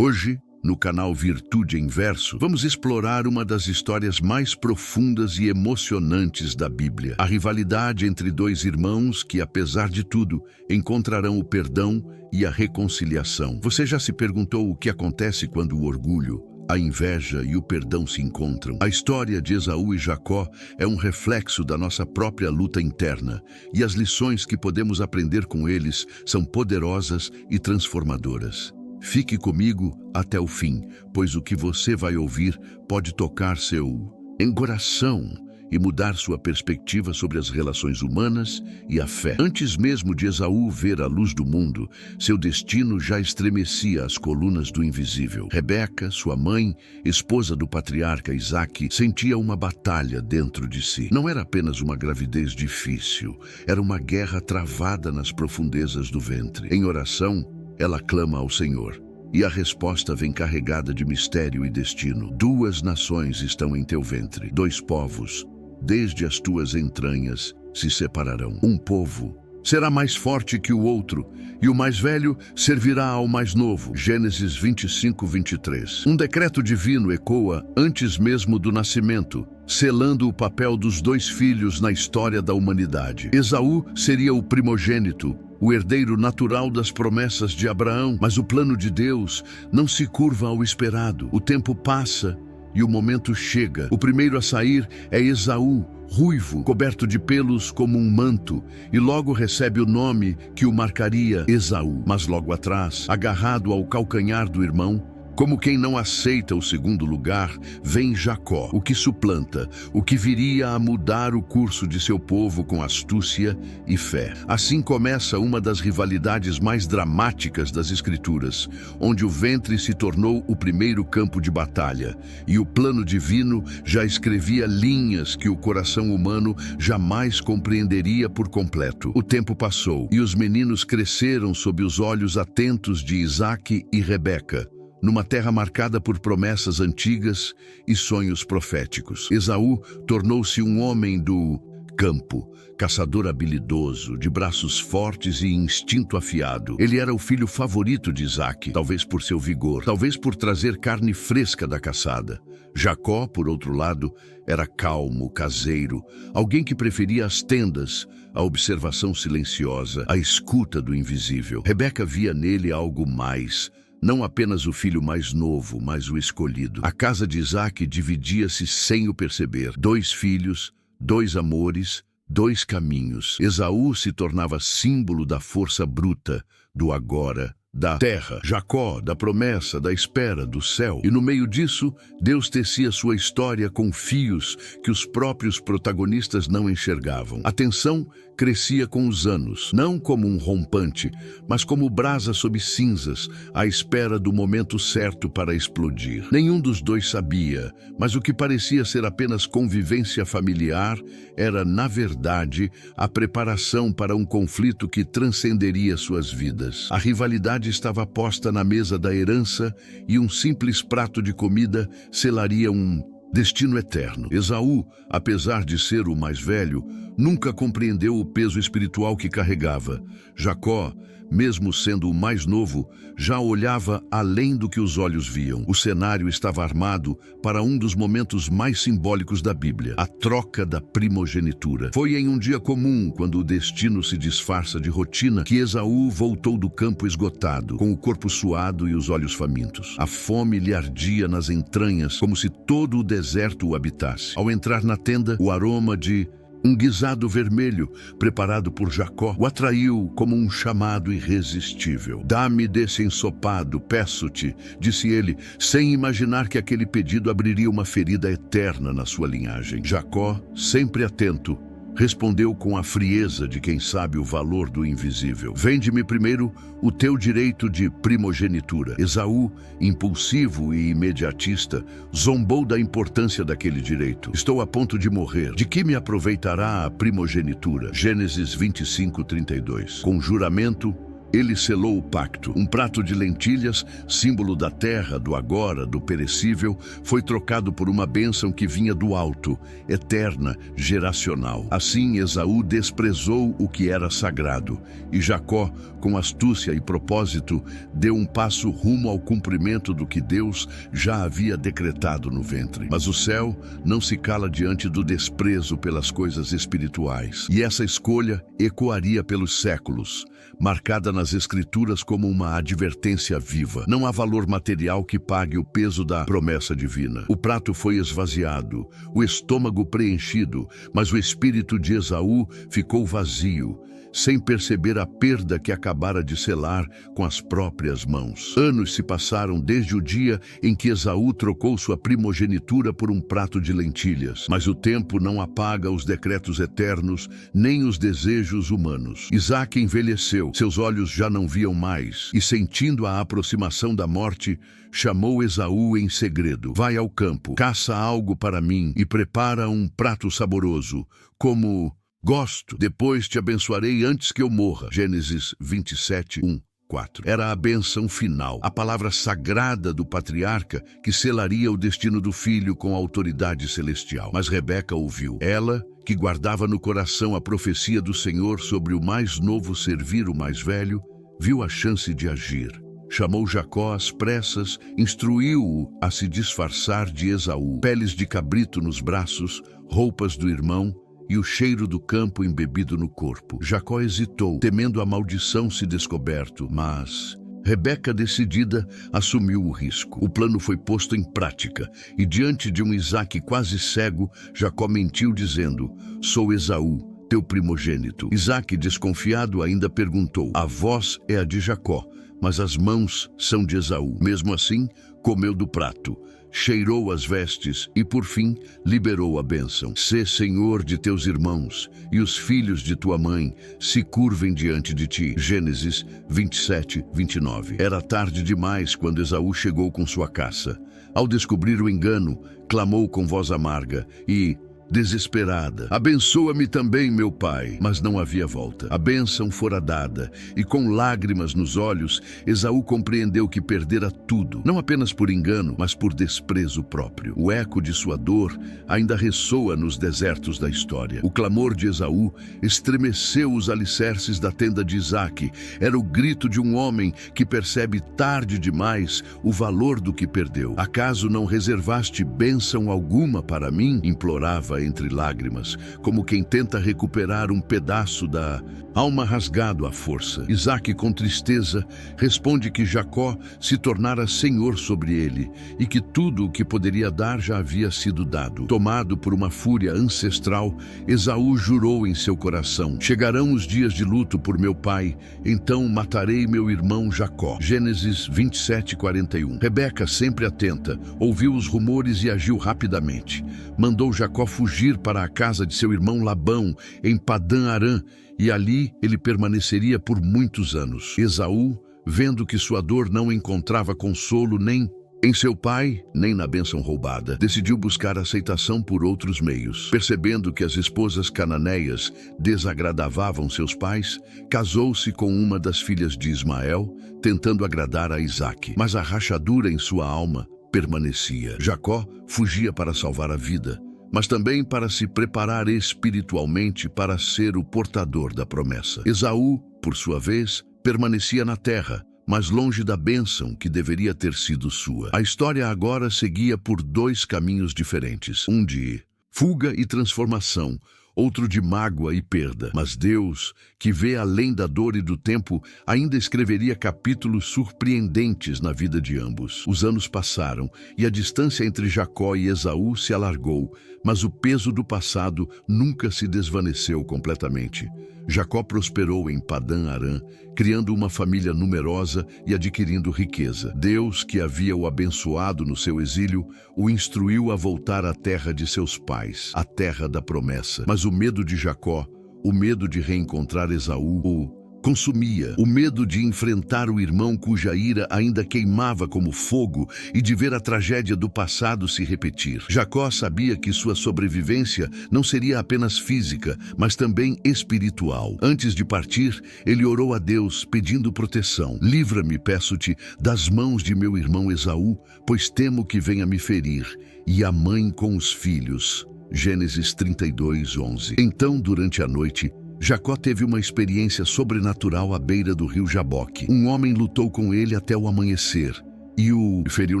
Hoje, no canal Virtude em Verso, vamos explorar uma das histórias mais profundas e emocionantes da Bíblia. A rivalidade entre dois irmãos que, apesar de tudo, encontrarão o perdão e a reconciliação. Você já se perguntou o que acontece quando o orgulho, a inveja e o perdão se encontram? A história de Esaú e Jacó é um reflexo da nossa própria luta interna, e as lições que podemos aprender com eles são poderosas e transformadoras. Fique comigo até o fim, pois o que você vai ouvir pode tocar seu coração e mudar sua perspectiva sobre as relações humanas e a fé. Antes mesmo de Esaú ver a luz do mundo, seu destino já estremecia as colunas do invisível. Rebeca, sua mãe, esposa do patriarca Isaque, sentia uma batalha dentro de si. Não era apenas uma gravidez difícil, era uma guerra travada nas profundezas do ventre. Em oração, ela clama ao Senhor, e a resposta vem carregada de mistério e destino. Duas nações estão em teu ventre, dois povos, desde as tuas entranhas, se separarão. Um povo será mais forte que o outro, e o mais velho servirá ao mais novo. Gênesis 25, 23. Um decreto divino ecoa antes mesmo do nascimento, selando o papel dos dois filhos na história da humanidade. Esaú seria o primogênito, o herdeiro natural das promessas de Abraão, mas o plano de Deus não se curva ao esperado. O tempo passa e o momento chega. O primeiro a sair é Esaú, ruivo, coberto de pelos como um manto, e logo recebe o nome que o marcaria Esaú. Mas logo atrás, agarrado ao calcanhar do irmão, como quem não aceita o segundo lugar, vem Jacó, o que suplanta, o que viria a mudar o curso de seu povo com astúcia e fé. Assim começa uma das rivalidades mais dramáticas das Escrituras, onde o ventre se tornou o primeiro campo de batalha, e o plano divino já escrevia linhas que o coração humano jamais compreenderia por completo. O tempo passou, e os meninos cresceram sob os olhos atentos de Isaque e Rebeca, numa terra marcada por promessas antigas e sonhos proféticos. Esaú tornou-se um homem do campo, caçador habilidoso, de braços fortes e instinto afiado. Ele era o filho favorito de Isaque, talvez por seu vigor, talvez por trazer carne fresca da caçada. Jacó, por outro lado, era calmo, caseiro, alguém que preferia as tendas, a observação silenciosa, a escuta do invisível. Rebeca via nele algo mais, não apenas o filho mais novo, mas o escolhido. A casa de Isaque dividia-se sem o perceber. Dois filhos, dois amores, dois caminhos. Esaú se tornava símbolo da força bruta, do agora, da terra. Jacó, da promessa, da espera, do céu. E no meio disso, Deus tecia sua história com fios que os próprios protagonistas não enxergavam. A tensão crescia com os anos, não como um rompante, mas como brasa sob cinzas, à espera do momento certo para explodir. Nenhum dos dois sabia, mas o que parecia ser apenas convivência familiar era, na verdade, a preparação para um conflito que transcenderia suas vidas. A rivalidade estava posta na mesa da herança, e um simples prato de comida selaria um destino eterno. Esaú, apesar de ser o mais velho, nunca compreendeu o peso espiritual que carregava. Jacó, mesmo sendo o mais novo, já olhava além do que os olhos viam. O cenário estava armado para um dos momentos mais simbólicos da Bíblia, a troca da primogenitura. Foi em um dia comum, quando o destino se disfarça de rotina, que Esaú voltou do campo esgotado, com o corpo suado e os olhos famintos. A fome lhe ardia nas entranhas, como se todo o deserto o habitasse. Ao entrar na tenda, o aroma de um guisado vermelho, preparado por Jacó, o atraiu como um chamado irresistível. "Dá-me desse ensopado, peço-te", disse ele, sem imaginar que aquele pedido abriria uma ferida eterna na sua linhagem. Jacó, sempre atento, respondeu com a frieza de quem sabe o valor do invisível: "Vende-me primeiro o teu direito de primogenitura." Esaú, impulsivo e imediatista, zombou da importância daquele direito. "Estou a ponto de morrer. De que me aproveitará a primogenitura?" Gênesis 25, 32. Com juramento, Ele selou o pacto. Um prato de lentilhas, símbolo da terra, do agora, do perecível, foi trocado por uma bênção que vinha do alto, eterna, geracional. Assim, Esaú desprezou o que era sagrado, e Jacó, com astúcia e propósito, deu um passo rumo ao cumprimento do que Deus já havia decretado no ventre. Mas o céu não se cala diante do desprezo pelas coisas espirituais, e essa escolha ecoaria pelos séculos, marcada nas Escrituras como uma advertência viva. Não há valor material que pague o peso da promessa divina. O prato foi esvaziado, o estômago preenchido, mas o espírito de Esaú ficou vazio, sem perceber a perda que acabara de selar com as próprias mãos. Anos se passaram desde o dia em que Esaú trocou sua primogenitura por um prato de lentilhas. Mas o tempo não apaga os decretos eternos, nem os desejos humanos. Isaque envelheceu, seus olhos já não viam mais, e sentindo a aproximação da morte, chamou Esaú em segredo. Vai ao campo, caça algo para mim e prepara um prato saboroso, como gosto, depois te abençoarei antes que eu morra. Gênesis 27, 1, 4. Era a bênção final, a palavra sagrada do patriarca que selaria o destino do filho com a autoridade celestial. Mas Rebeca ouviu. Ela, que guardava no coração a profecia do Senhor sobre o mais novo servir o mais velho, viu a chance de agir. Chamou Jacó às pressas, instruiu-o a se disfarçar de Esaú, peles de cabrito nos braços, roupas do irmão, e o cheiro do campo embebido no corpo. Jacó hesitou, temendo a maldição se descoberto, mas Rebeca, decidida, assumiu o risco. O plano foi posto em prática, e diante de um Isaque quase cego, Jacó mentiu dizendo: sou Esaú, teu primogênito. Isaque, desconfiado, ainda perguntou: a voz é a de Jacó, mas as mãos são de Esaú. Mesmo assim, comeu do prato, cheirou as vestes e, por fim, liberou a bênção. Sê senhor de teus irmãos, e os filhos de tua mãe se curvem diante de ti. Gênesis 27, 29. Era tarde demais quando Esaú chegou com sua caça. Ao descobrir o engano, clamou com voz amarga e, desesperada: abençoa-me também, meu pai. Mas não havia volta. A bênção fora dada, e com lágrimas nos olhos, Esaú compreendeu que perdera tudo, não apenas por engano, mas por desprezo próprio. O eco de sua dor ainda ressoa nos desertos da história. O clamor de Esaú estremeceu os alicerces da tenda de Isaque. Era o grito de um homem que percebe tarde demais o valor do que perdeu. Acaso não reservaste bênção alguma para mim? Implorava entre lágrimas, como quem tenta recuperar um pedaço da alma rasgado à força. Isaque, com tristeza, responde que Jacó se tornara senhor sobre ele e que tudo o que poderia dar já havia sido dado. Tomado por uma fúria ancestral, Esaú jurou em seu coração: chegarão os dias de luto por meu pai, então matarei meu irmão Jacó. Gênesis 27, 41. Rebeca, sempre atenta, ouviu os rumores e agiu rapidamente. Mandou Jacó fugir para a casa de seu irmão Labão, em Padã-Arã, e ali ele permaneceria por muitos anos. Esaú, vendo que sua dor não encontrava consolo nem em seu pai, nem na bênção roubada, decidiu buscar aceitação por outros meios. Percebendo que as esposas cananeias desagradavam seus pais, casou-se com uma das filhas de Ismael, tentando agradar a Isaque. Mas a rachadura em sua alma permanecia. Jacó fugia para salvar a vida, mas também para se preparar espiritualmente para ser o portador da promessa. Esaú, por sua vez, permanecia na terra, mas longe da bênção que deveria ter sido sua. A história agora seguia por dois caminhos diferentes, um de fuga e transformação, outro de mágoa e perda. Mas Deus, que vê além da dor e do tempo, ainda escreveria capítulos surpreendentes na vida de ambos. Os anos passaram e a distância entre Jacó e Esaú se alargou, mas o peso do passado nunca se desvaneceu completamente. Jacó prosperou em Padã-Arã, criando uma família numerosa e adquirindo riqueza. Deus, que havia o abençoado no seu exílio, o instruiu a voltar à terra de seus pais, a terra da promessa. Mas o medo de Jacó, o medo de reencontrar Esaú, o consumia. O medo de enfrentar o irmão cuja ira ainda queimava como fogo e de ver a tragédia do passado se repetir. Jacó sabia que sua sobrevivência não seria apenas física, mas também espiritual. Antes de partir, ele orou a Deus, pedindo proteção. Livra-me, peço-te, das mãos de meu irmão Esaú, pois temo que venha me ferir, e a mãe com os filhos. Gênesis 32:11. Então, durante a noite, Jacó teve uma experiência sobrenatural à beira do rio Jaboque. Um homem lutou com ele até o amanhecer e o feriu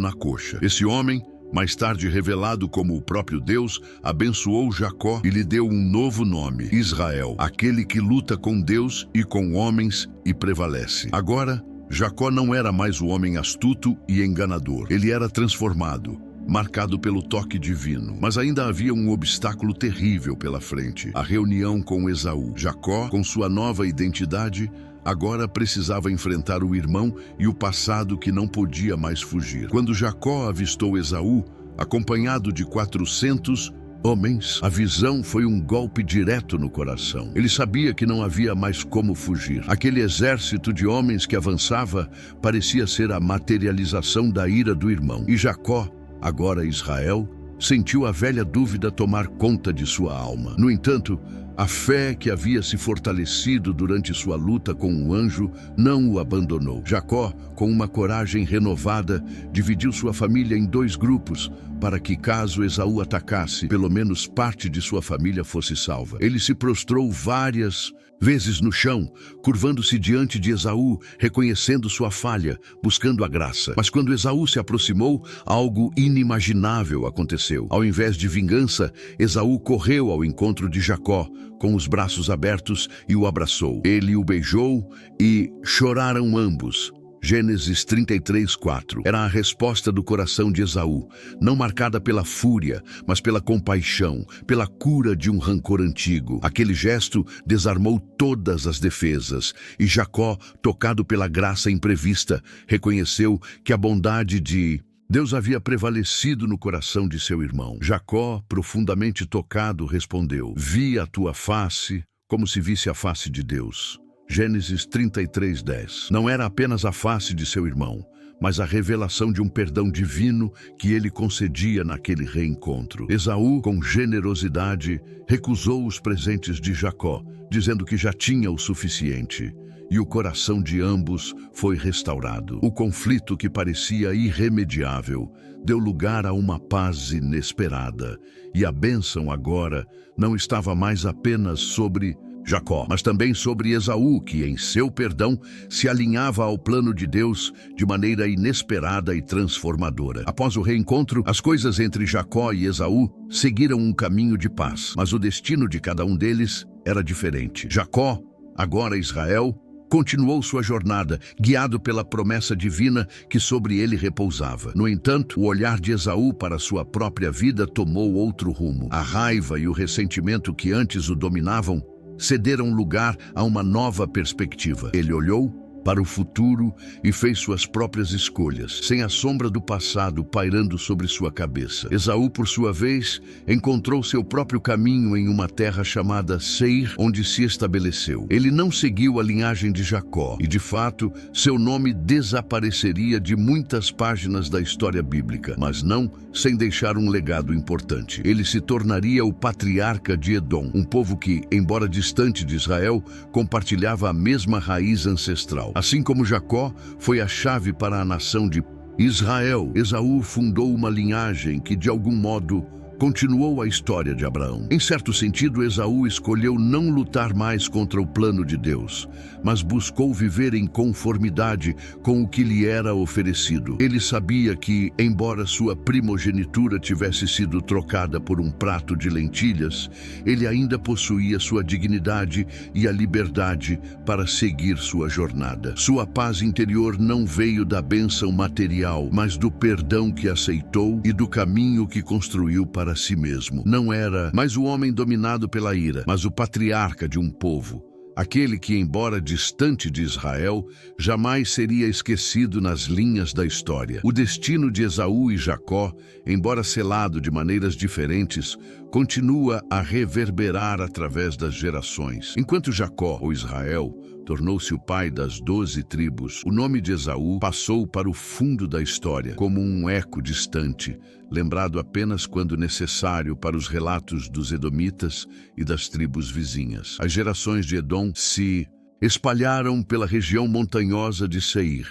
na coxa. Esse homem, mais tarde revelado como o próprio Deus, abençoou Jacó e lhe deu um novo nome, Israel, aquele que luta com Deus e com homens e prevalece. Agora, Jacó não era mais o homem astuto e enganador. Ele era transformado, marcado pelo toque divino. Mas ainda havia um obstáculo terrível pela frente: a reunião com Esaú. Jacó, com sua nova identidade, agora precisava enfrentar o irmão e o passado que não podia mais fugir. Quando Jacó avistou Esaú, acompanhado de 400 homens, a visão foi um golpe direto no coração. Ele sabia que não havia mais como fugir. Aquele exército de homens que avançava parecia ser a materialização da ira do irmão. E Jacó, agora Israel, sentiu a velha dúvida tomar conta de sua alma. No entanto, a fé que havia se fortalecido durante sua luta com o anjo não o abandonou. Jacó, com uma coragem renovada, dividiu sua família em 2 grupos, para que, caso Esaú atacasse, pelo menos parte de sua família fosse salva. Ele se prostrou várias vezes no chão, curvando-se diante de Esaú, reconhecendo sua falha, buscando a graça. Mas quando Esaú se aproximou, algo inimaginável aconteceu. Ao invés de vingança, Esaú correu ao encontro de Jacó, com os braços abertos, e o abraçou. Ele o beijou e choraram ambos. Gênesis 33:4. Era a resposta do coração de Esaú, não marcada pela fúria, mas pela compaixão, pela cura de um rancor antigo. Aquele gesto desarmou todas as defesas, e Jacó, tocado pela graça imprevista, reconheceu que a bondade de Deus havia prevalecido no coração de seu irmão. Jacó, profundamente tocado, respondeu: "Vi a tua face como se visse a face de Deus." Gênesis 33:10. Não era apenas a face de seu irmão, mas a revelação de um perdão divino que ele concedia naquele reencontro. Esaú, com generosidade, recusou os presentes de Jacó, dizendo que já tinha o suficiente. E o coração de ambos foi restaurado. O conflito que parecia irremediável deu lugar a uma paz inesperada. E a bênção agora não estava mais apenas sobre Jacó, mas também sobre Esaú, que em seu perdão se alinhava ao plano de Deus de maneira inesperada e transformadora. Após o reencontro, as coisas entre Jacó e Esaú seguiram um caminho de paz, mas o destino de cada um deles era diferente. Jacó, agora Israel, continuou sua jornada, guiado pela promessa divina que sobre ele repousava. No entanto, o olhar de Esaú para sua própria vida tomou outro rumo. A raiva e o ressentimento que antes o dominavam cederam lugar a uma nova perspectiva. Ele olhou para o futuro e fez suas próprias escolhas, sem a sombra do passado pairando sobre sua cabeça. Esaú, por sua vez, encontrou seu próprio caminho em uma terra chamada Seir, onde se estabeleceu. Ele não seguiu a linhagem de Jacó, e de fato, seu nome desapareceria de muitas páginas da história bíblica, mas não sem deixar um legado importante. Ele se tornaria o patriarca de Edom, um povo que, embora distante de Israel, compartilhava a mesma raiz ancestral. Assim como Jacó foi a chave para a nação de Israel, Esaú fundou uma linhagem que, de algum modo, continuou a história de Abraão. Em certo sentido, Esaú escolheu não lutar mais contra o plano de Deus, mas buscou viver em conformidade com o que lhe era oferecido. Ele sabia que, embora sua primogenitura tivesse sido trocada por um prato de lentilhas, ele ainda possuía sua dignidade e a liberdade para seguir sua jornada. Sua paz interior não veio da bênção material, mas do perdão que aceitou e do caminho que construiu para si mesmo. Não era mais o homem dominado pela ira, mas o patriarca de um povo. Aquele que, embora distante de Israel, jamais seria esquecido nas linhas da história. O destino de Esaú e Jacó, embora selado de maneiras diferentes, continua a reverberar através das gerações. Enquanto Jacó, ou Israel, tornou-se o pai das 12 tribos. O nome de Esaú passou para o fundo da história, como um eco distante, lembrado apenas quando necessário para os relatos dos edomitas e das tribos vizinhas. As gerações de Edom se espalharam pela região montanhosa de Seir.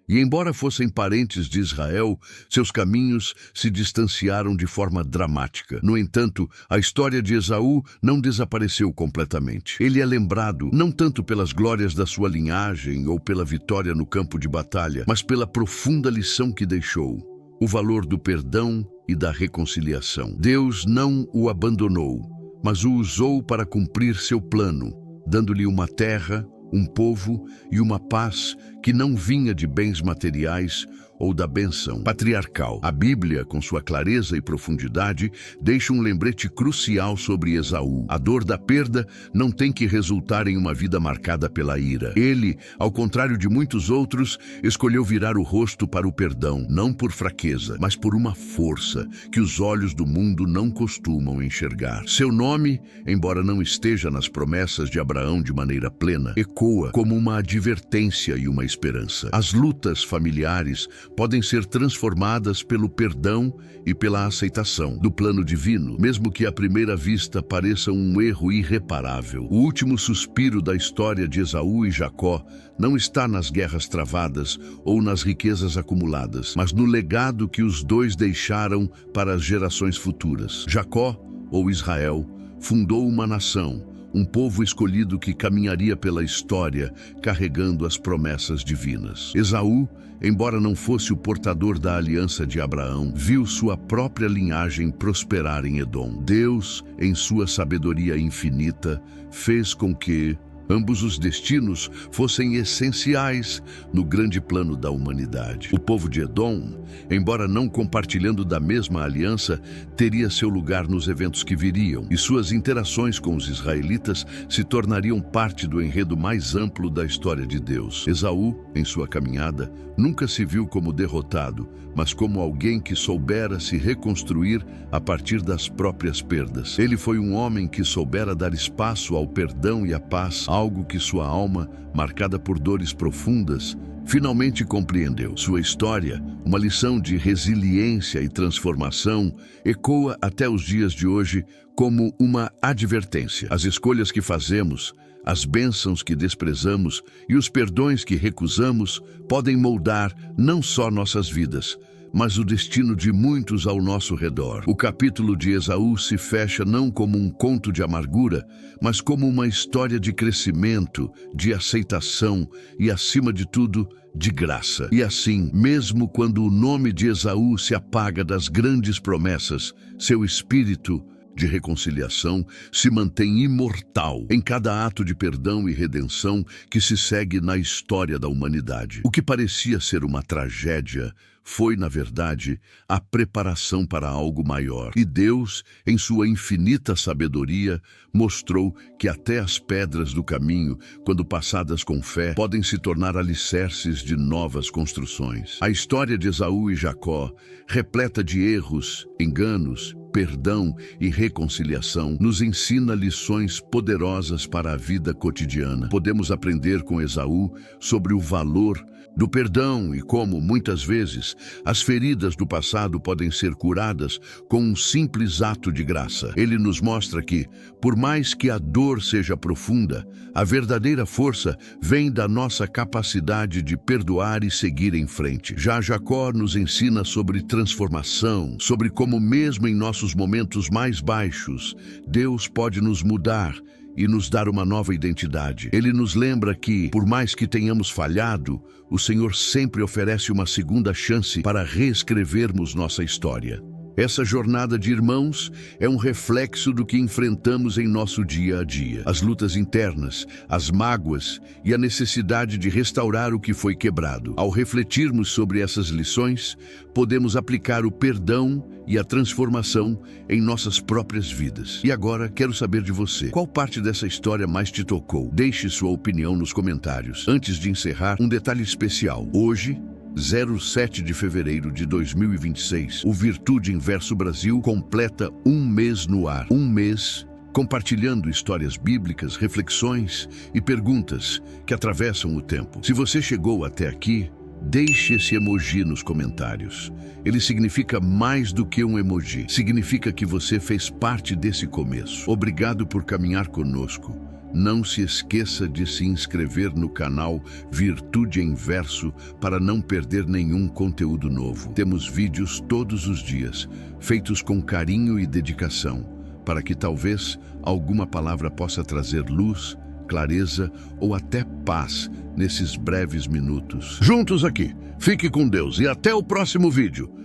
E embora fossem parentes de Israel, seus caminhos se distanciaram de forma dramática. No entanto, a história de Esaú não desapareceu completamente. Ele é lembrado não tanto pelas glórias da sua linhagem ou pela vitória no campo de batalha, mas pela profunda lição que deixou: o valor do perdão e da reconciliação. Deus não o abandonou, mas o usou para cumprir seu plano, dando-lhe uma terra, um povo e uma paz que não vinha de bens materiais ou da bênção patriarcal. A Bíblia, com sua clareza e profundidade, deixa um lembrete crucial sobre Esaú. A dor da perda não tem que resultar em uma vida marcada pela ira. Ele, ao contrário de muitos outros, escolheu virar o rosto para o perdão, não por fraqueza, mas por uma força que os olhos do mundo não costumam enxergar. Seu nome, embora não esteja nas promessas de Abraão de maneira plena, ecoa como uma advertência e uma esperança. As lutas familiares podem ser transformadas pelo perdão e pela aceitação do plano divino, mesmo que à primeira vista pareça um erro irreparável. O último suspiro da história de Esaú e Jacó não está nas guerras travadas ou nas riquezas acumuladas, mas no legado que os dois deixaram para as gerações futuras. Jacó, ou Israel, fundou uma nação, um povo escolhido que caminharia pela história, carregando as promessas divinas. Esaú, embora não fosse o portador da aliança de Abraão, viu sua própria linhagem prosperar em Edom. Deus, em sua sabedoria infinita, fez com que ambos os destinos fossem essenciais no grande plano da humanidade. O povo de Edom, embora não compartilhando da mesma aliança, teria seu lugar nos eventos que viriam, e suas interações com os israelitas se tornariam parte do enredo mais amplo da história de Deus. Esaú, em sua caminhada, nunca se viu como derrotado, mas como alguém que soubera se reconstruir a partir das próprias perdas. Ele foi um homem que soubera dar espaço ao perdão e à paz, algo que sua alma, marcada por dores profundas, finalmente compreendeu. Sua história, uma lição de resiliência e transformação, ecoa até os dias de hoje como uma advertência. As escolhas que fazemos, as bênçãos que desprezamos e os perdões que recusamos podem moldar não só nossas vidas, mas o destino de muitos ao nosso redor. O capítulo de Esaú se fecha não como um conto de amargura, mas como uma história de crescimento, de aceitação e, acima de tudo, de graça. E assim, mesmo quando o nome de Esaú se apaga das grandes promessas, seu espírito de reconciliação se mantém imortal em cada ato de perdão e redenção que se segue na história da humanidade. O que parecia ser uma tragédia foi, na verdade, a preparação para algo maior. E Deus, em sua infinita sabedoria, mostrou que até as pedras do caminho, quando passadas com fé, podem se tornar alicerces de novas construções. A história de Esaú e Jacó, repleta de erros, enganos, perdão e reconciliação, nos ensina lições poderosas para a vida cotidiana. Podemos aprender com Esaú sobre o valor do perdão e como, muitas vezes, as feridas do passado podem ser curadas com um simples ato de graça. Ele nos mostra que, por mais que a dor seja profunda, a verdadeira força vem da nossa capacidade de perdoar e seguir em frente. Já Jacó nos ensina sobre transformação, sobre como mesmo em nossos momentos mais baixos, Deus pode nos mudar e nos dar uma nova identidade. Ele nos lembra que, por mais que tenhamos falhado, o Senhor sempre oferece uma segunda chance para reescrevermos nossa história. Essa jornada de irmãos é um reflexo do que enfrentamos em nosso dia a dia. As lutas internas, as mágoas e a necessidade de restaurar o que foi quebrado. Ao refletirmos sobre essas lições, podemos aplicar o perdão e a transformação em nossas próprias vidas. E agora, quero saber de você. Qual parte dessa história mais te tocou? Deixe sua opinião nos comentários. Antes de encerrar, um detalhe especial. Hoje, 07 de fevereiro de 2026, o Virtude Inverso Brasil completa um mês no ar. Um mês compartilhando histórias bíblicas, reflexões e perguntas que atravessam o tempo. Se você chegou até aqui, deixe esse emoji nos comentários. Ele significa mais do que um emoji. Significa que você fez parte desse começo. Obrigado por caminhar conosco. Não se esqueça de se inscrever no canal Virtude em Verso para não perder nenhum conteúdo novo. Temos vídeos todos os dias, feitos com carinho e dedicação, para que talvez alguma palavra possa trazer luz, clareza ou até paz nesses breves minutos. Juntos aqui. Fique com Deus e até o próximo vídeo.